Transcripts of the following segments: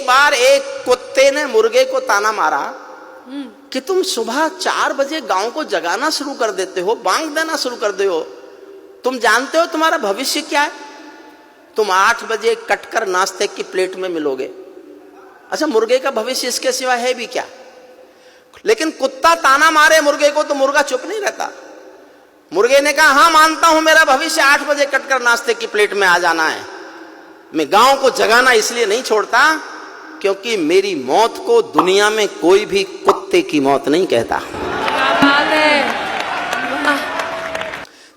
एक बार एक कुत्ते ने मुर्गे को ताना मारा कि तुम सुबह 4 बजे गांव को जगाना शुरू कर देते हो, बांग देना शुरू कर दे हो, तुम जानते हो तुम्हारा भविष्य क्या है? तुम 8 बजे कटकर नाश्ते की प्लेट में मिलोगे। अच्छा, मुर्गे का भविष्य इसके सिवा है भी क्या? लेकिन कुत्ता ताना मारे मुर्गे को तो मुर्गा चुप नहीं रहता। मुर्गे ने कहा, हाँ मानता हूं मेरा भविष्य 8 बजे कटकर नाश्ते की प्लेट में आ जाना है। मैं गांव को जगाना इसलिए नहीं छोड़ता क्योंकि मेरी मौत को दुनिया में कोई भी कुत्ते की मौत नहीं कहता। क्या बात है।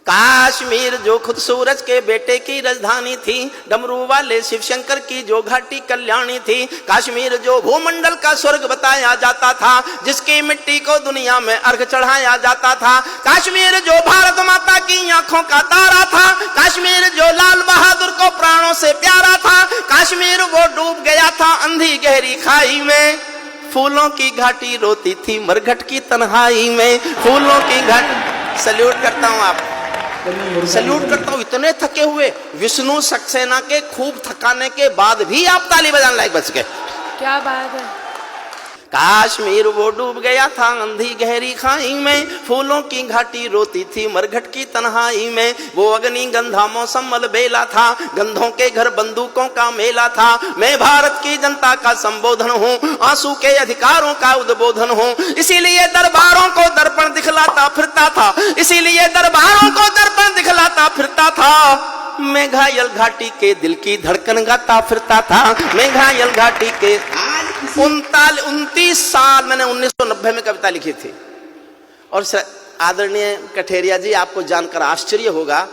काश्मीर जो खुद सूरज के बेटे की राजधानी थी, डमरू वाले शिव शंकर की जो घाटी कल्याणी थी, काश्मीर जो भूमंडल का स्वर्ग बताया जाता था, जिसकी मिट्टी को दुनिया में अर्घ चढ़ाया जाता था, काश्मीर जो भारत माता की आंखों का तारा था, काश्मीर जो लाल बहादुर को प्राणों से प्यारा था, काश्मीर वो डूब गया था अंधी गहरी खाई में, फूलों की घाटी रोती थी मरघट की तन्हाई में, फूलों की घाटी। सल्यूट करता हूं आप, सल्यूट करता हूं। इतने थके हुए विष्णु सक्सेना के खूब थकाने के बाद भी आप ताली बजाने लायक बच गए। क्या बात है। काश्मीर वो डूब गया था अंधी गहरी खाई में, फूलों की घाटी रोती थी मरघट की तन्हाई में, वो अग्नि गंधा मौसम अलबेला था, गंधों के घर बंदूकों का मेला था, मैं भारत की जनता का संबोधन हूँ, आंसू के अधिकारों का उद्बोधन हूँ, इसीलिए दरबारों को दर्पण दिखलाता फिरता था, इसीलिए दरबारों को दर्पण दिखलाता फिरता था, मैं घायल घाटी के दिल की धड़कन गाता फिरता था, मैं घायल घाटी के 29 साल मैंने 1990 में कविता लिखी थी। और आदरणीय कठेरिया जी, आपको जानकर आश्चर्य होगा,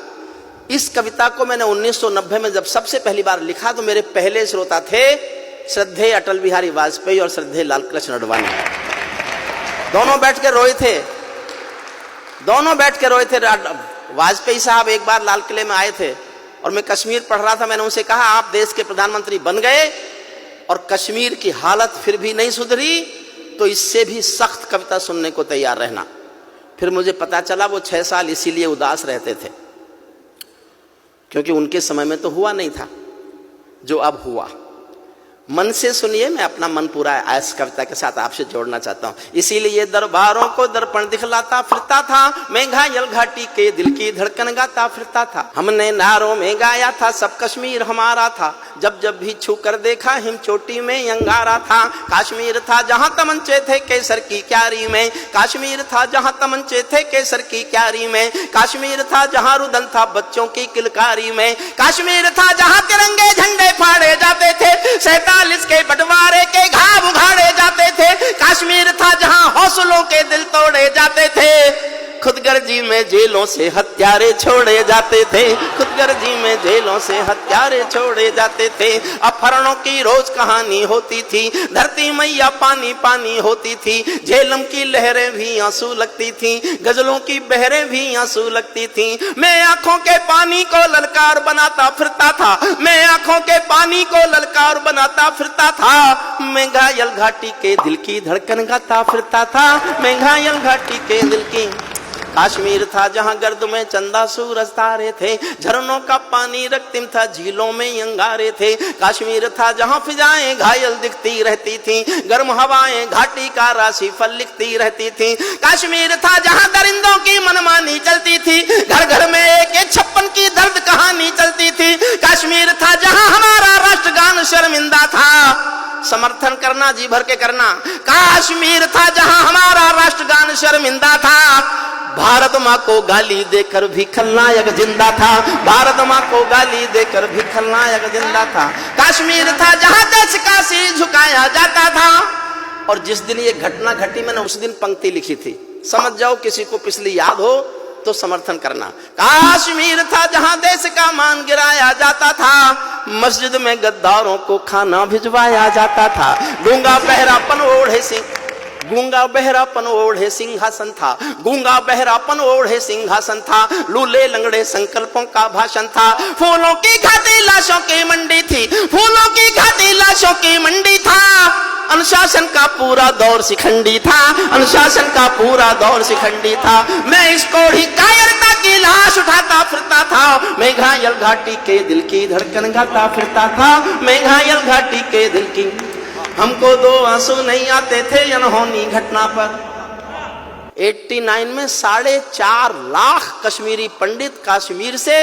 इस कविता को मैंने 1990 में जब सबसे पहली बार लिखा तो मेरे पहले श्रोता थे श्रद्धेय अटल बिहारी वाजपेयी और श्रद्धेय लाल कृष्ण आडवाणी। दोनों बैठ के रोए थे, दोनों बैठ के रोए थे। वाजपेयी साहब एक बार लाल किले में आए थे और मैं कश्मीर पढ़ रहा था। मैंने उनसे कहा, आप देश के प्रधानमंत्री बन गए और कश्मीर की हालत फिर भी नहीं सुधरी तो इससे भी सख्त कविता सुनने को तैयार रहना। फिर मुझे पता चला वो 6 साल इसीलिए उदास रहते थे क्योंकि उनके समय में तो हुआ नहीं था जो अब हुआ। मन से सुनिए, मैं अपना मन पूरा इस कविता के साथ आपसे जोड़ना चाहता हूँ। इसीलिए दरबारों को दर्पण दिखलाता फिरता था, मैं घायल घाटी के दिल की धड़कन गाता फिरता था, हमने नारों में गाया था सब कश्मीर हमारा था, जब जब भी छू कर देखा हिम चोटी में अंगारा था, काश्मीर था जहाँ तमंचे थे केसर की क्यारी में, काश्मीर था जहाँ तमंचे थे केसर की क्यारी में, काश्मीर था जहाँ रुदन था बच्चों की किलकारी में, काश्मीर था जहाँ तिरंगे झंडे फाड़े जाते थे, 47 के बंटवारे के घाव उघाड़े जाते थे, काश्मीर था जहां हौसलों के दिल तोड़े जाते थे, खुदगर्जी में जेलों से हत्यारे छोड़े जाते थे, खुदगर्जी में जेलों से हत्यारे छोड़े जाते थे, अपहरणों की रोज कहानी होती थी, धरती मैया पानी पानी होती थी, झेलम की लहरें भी आंसू लगती थी, गजलों की बहरें भी आंसू लगती थी, मैं आंखों के पानी को ललकार बनाता फिरता था, मैं आंखों के पानी को ललकार बनाता फिरता था, मैं घायल घाटी के दिल की धड़कन गाता फिरता था, मैं घायल घाटी के दिल की। काश्मीर था जहां गर्द में चंदा सूरज तारे थे, झरनों का पानी रक्तिम था झीलों में अंगारे थे, काश्मीर था जहां फिजाएं घायल दिखती रहती थी, गर्म हवाएं घाटी का राशि फल लिखती रहती थी, काश्मीर था जहां दरिंदों की मनमानी चलती थी, घर घर में एक 56 की दर्द कहानी चलती थी, काश्मीर था जहां हमारा राष्ट्रगान शर्मिंदा था, समर्थन करना जी भर के करना, काश्मीर था जहां हमारा राष्ट्रगान शर्मिंदा था, भारत माँ को गाली देकर भी खलनायक जिंदा था, भारत माँ को गाली देकर भी खलनायक जिंदा था, काश्मीर था जहां देश का सिर झुकाया जाता था। और जिस दिन ये घटना घटी मैंने उस दिन पंक्ति लिखी थी, समझ जाओ किसी को पिछली याद हो तो समर्थन करना। काश्मीर था जहां देश का मान गिराया जाता था, मस्जिद में गद्दारों को खाना भिजवाया जाता था, गूंगा बहरापन ओढ़े सिंह, गूंगा बहरापन ओढ़े सिंहासन था, गूंगा बहरापन ओढ़े सिंहासन था, लूले लंगड़े संकल्पों का भाषण था, फूलों की घाटी लाशों की मंडी थी, फूलों की घाटी लाशों की मंडी था, अनुशासन का पूरा दौर शिखंडी था, अनुशासन का पूरा दौर शिखंडी था, मैं इसको ही कायरता की लाश उठाता फिरता था, मैं घायल घाटी के दिल की धड़कन गाता फिरता था, मैं घायल घाटी के दिल की। हमको दो आंसू नहीं आते थे अनहोनी घटना पर। 89 में 4.5 लाख कश्मीरी पंडित कश्मीर से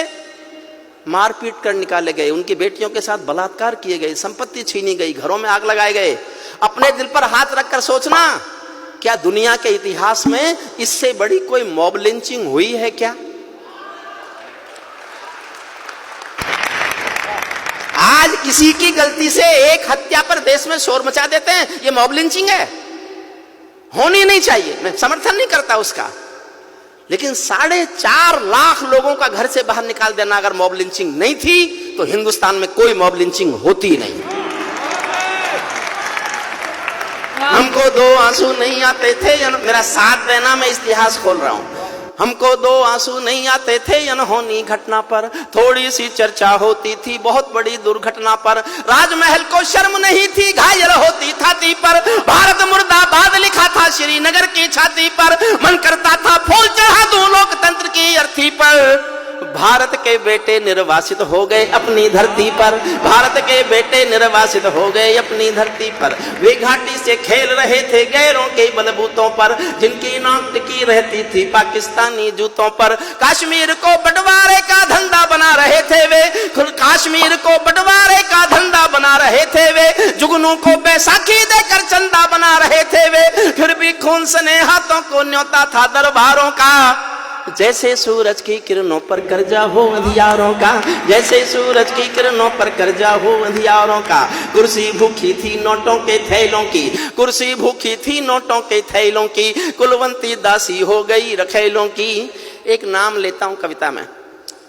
मारपीट कर निकाले गए, उनकी बेटियों के साथ बलात्कार किए गए, संपत्ति छीनी गई, घरों में आग लगाए गए। अपने दिल पर हाथ रखकर सोचना, क्या दुनिया के इतिहास में इससे बड़ी कोई मॉब लिंचिंग हुई है क्या? आज किसी की गलती से एक हत्या पर देश में शोर मचा देते हैं, ये मॉब लिंचिंग है, होनी नहीं चाहिए। मैं समर्थन नहीं करता उसका, लेकिन 4.5 लाख लोगों का घर से बाहर निकाल देना अगर मॉब लिंचिंग नहीं थी तो हिंदुस्तान में कोई मॉब लिंचिंग होती नहीं। हमको दो आंसू नहीं आते थे, मेरा साथ देना, मैं इतिहास खोल रहा हूं। हमको दो आंसू नहीं आते थे अनहोनी घटना पर, थोड़ी सी चर्चा होती थी बहुत बड़ी दुर्घटना पर। राजमहल को शर्म नहीं थी, घायल होती छाती पर। भारत मुर्दाबाद लिखा था श्रीनगर की छाती पर, मन करता था फूल चढ़ा दूं लोकतंत्र की अर्थी पर। भारत के बेटे निर्वासित हो गए अपनी धरती पर, भारत के बेटे निर्वासित हो गए अपनी धरती पर। वे घाटी से खेल रहे थे गैरों के बलबूतों पर, जिनकी नाक टिकी रहती थी पाकिस्तानी जूतों पर। कश्मीर को बंटवारे का धंधा बना रहे थे वे, कश्मीर को बंटवारे का धंधा बना रहे थे वे। जुगनू को बैसाखी देकर चंदा बना रहे थे वे, फिर भी खून सने हाथों को न्योता था दरबारों का। जैसे सूरज की किरणों पर कर्जा हो अंधियारों का, जैसे सूरज की किरणों पर कर्जा हो अंधियारों का। कुर्सी भूखी थी नोटों के थैलों की, कुर्सी भूखी थी नोटों के थैलों की। कुलवंती दासी हो गई रखेलों की। एक नाम लेता हूं कविता में,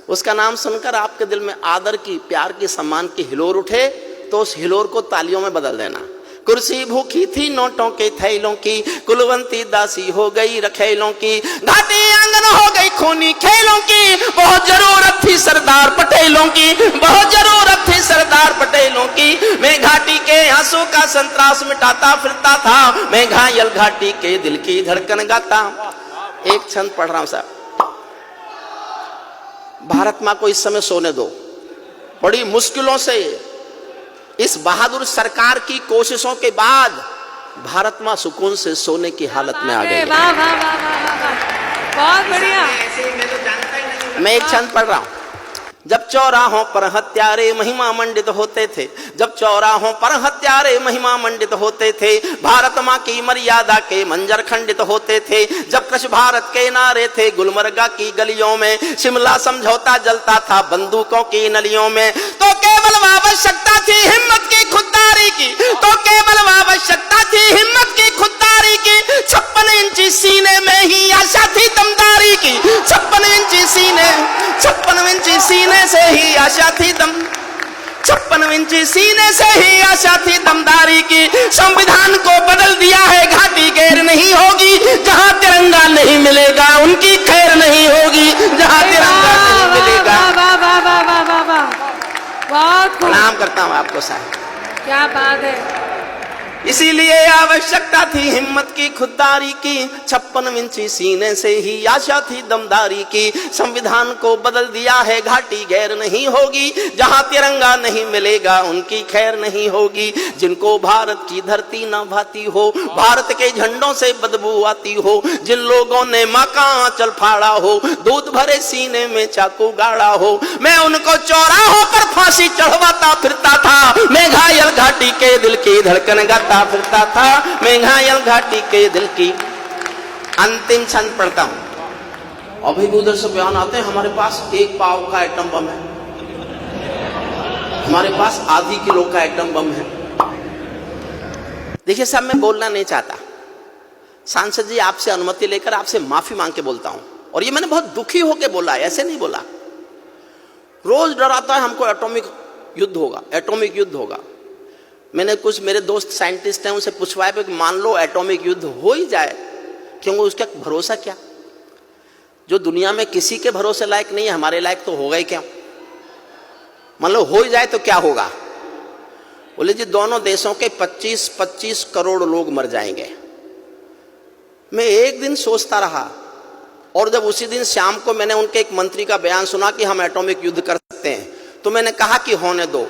उसका नाम सुनकर आपके दिल में आदर की, प्यार की, सम्मान की हिलोर उठे तो उस हिलोर को तालियों में बदल देना। कुर्सी भूखी थी नोटों के थैलों की, कुलवंती दासी हो गई रखेलों की। घाटी आंगन हो गई खूनी खेलों की, बहुत जरूरत थी सरदार पटेलों की, बहुत जरूरत थी सरदार पटेलों की। मैं घाटी के आंसू का संतरास मिटाता फिरता था, मैं घायल घाटी के दिल की धड़कन गाता। एक छंद पढ़ रहा हूं साहब। भारत मां को इस समय सोने दो, बड़ी मुश्किलों से इस बहादुर सरकार की कोशिशों के बाद भारत मां सुकून से सोने की हालत में आ गई। वाह वाह वाह वाह वाह, बहुत बढ़िया। मैं एक छंद पढ़ रहा हूं। जब चौराहों पर हत्यारे महिमा मंडित होते थे, जब चौराहों पर हत्यारे महिमा मंडित होते थे, भारत मां की मर्यादा के मंजर खंडित होते थे। जब कृष भारत के नारे थे गुलमर्गा की गलियों में, शिमला समझौता जलता था बंदूकों की नलियों में। तो केवल आवश्यकता थी हिम्मत की खुददारी की, तो केवल आवश्यकता थी हिम्मत की खुददारी की। 56 इंची सीने में ही आशा थी दमदारी की, 56 इंची सीने, 56 इंची सीने से ही आशा थी 56 इंची सीने से ही आशा थी दमदारी की। संविधान को बदल दिया है घाटी गैर नहीं होगी, जहां तिरंगा नहीं मिलेगा उनकी खैर नहीं होगी, जहां तिरंगा नहीं मिलेगा। बहुत प्रणाम करता हूं आपको साहब, क्या बात है। इसीलिए आवश्यकता थी हिम्मत की खुददारी की, 56 इंची सीने से ही आशा थी दमदारी की। संविधान को बदल दिया है घाटी गैर नहीं होगी, जहां तिरंगा नहीं मिलेगा उनकी खैर नहीं होगी। जिनको भारत की धरती न भाती हो, भारत के झंडों से बदबू आती हो, जिन लोगों ने मां का आंचल फाड़ा हो, दूध भरे सीने में चाकू गाड़ा हो, मैं उनको चौराहों पर फांसी चढ़वाता फिरता था। मैं घायल घाटी के दिल की धड़कन गाता फिरता था, मैं घायल घाटी के दिल की। अंतिम छंद पढ़ता हूं। अभी उधर से बयान आते हैं हमारे पास 1 पाव का एटम बम है, हमारे पास आधी किलो का एटम बम है। देखिए साहब, मैं बोलना नहीं चाहता, सांसद जी आपसे अनुमति लेकर आपसे माफी मांग के बोलता हूं, और ये मैंने बहुत दुखी होकर बोला, ऐसे नहीं बोला। रोज डराता है हमको एटॉमिक युद्ध होगा, एटॉमिक युद्ध होगा। मैंने कुछ मेरे दोस्त साइंटिस्ट हैं उनसे पूछवाया कि मान लो एटॉमिक युद्ध हो ही जाए, क्योंकि उसका भरोसा क्या? जो दुनिया में किसी के भरोसे लायक नहीं है, हमारे लायक तो होगा ही क्या? मान लो हो ही जाए तो क्या होगा? बोले जी दोनों देशों के 25-25 करोड़ लोग मर जाएंगे। मैं एक दिन सोचता रहा, और जब उसी दिन शाम को मैंने उनके एक मंत्री का बयान सुना कि हम एटॉमिक युद्ध कर सकते हैं, तो मैंने कहा कि होने दो,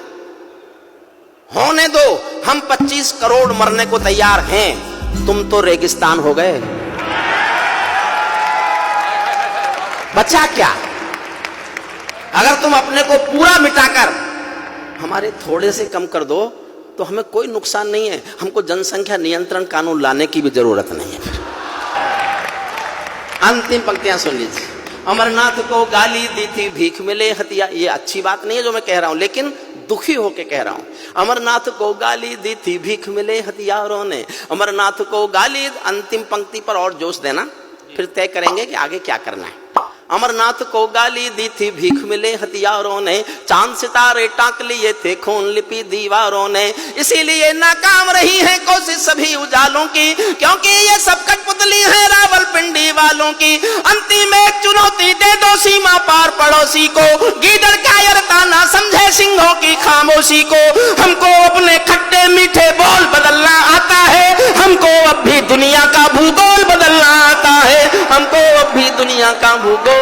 होने दो, हम 25 करोड़ मरने को तैयार हैं, तुम तो रेगिस्तान हो गए। बचा क्या? अगर तुम अपने को पूरा मिटाकर हमारे थोड़े से कम कर दो तो हमें कोई नुकसान नहीं है। हमको जनसंख्या नियंत्रण कानून लाने की भी जरूरत नहीं है। अंतिम पंक्तियां सुन लीजिए। अमरनाथ को गाली दी थी भीख मिले हथिया। ये अच्छी बात नहीं है जो मैं कह रहा हूं, लेकिन दुखी होके कह रहा हूं। अमरनाथ को गाली दी थी भीख मिले हथियारों ने, अमरनाथ को गाली। अंतिम पंक्ति पर और जोश देना, फिर तय करेंगे कि आगे क्या करना है। अमरनाथ को गाली दी थी भीख मिले हथियारों ने, चांद सितारे टांक लिए थे खून लिपि दीवारों ने, इसीलिए नाकाम रही है कोशिश सभी उजालों की, क्योंकि ये सब कठपुतली है रावलपिंडी वालों की। अंतिम एक चुनौती दे दो सीमा पार पड़ोसी को, गीदड़ कायरता ना समझे सिंहों की खामोशी को। हमको अपने खट्टे मीठे बोल बदलना आता है, हमको अब भी दुनिया का भूगोल बदलना आता है, हमको अब भी दुनिया का भूगोल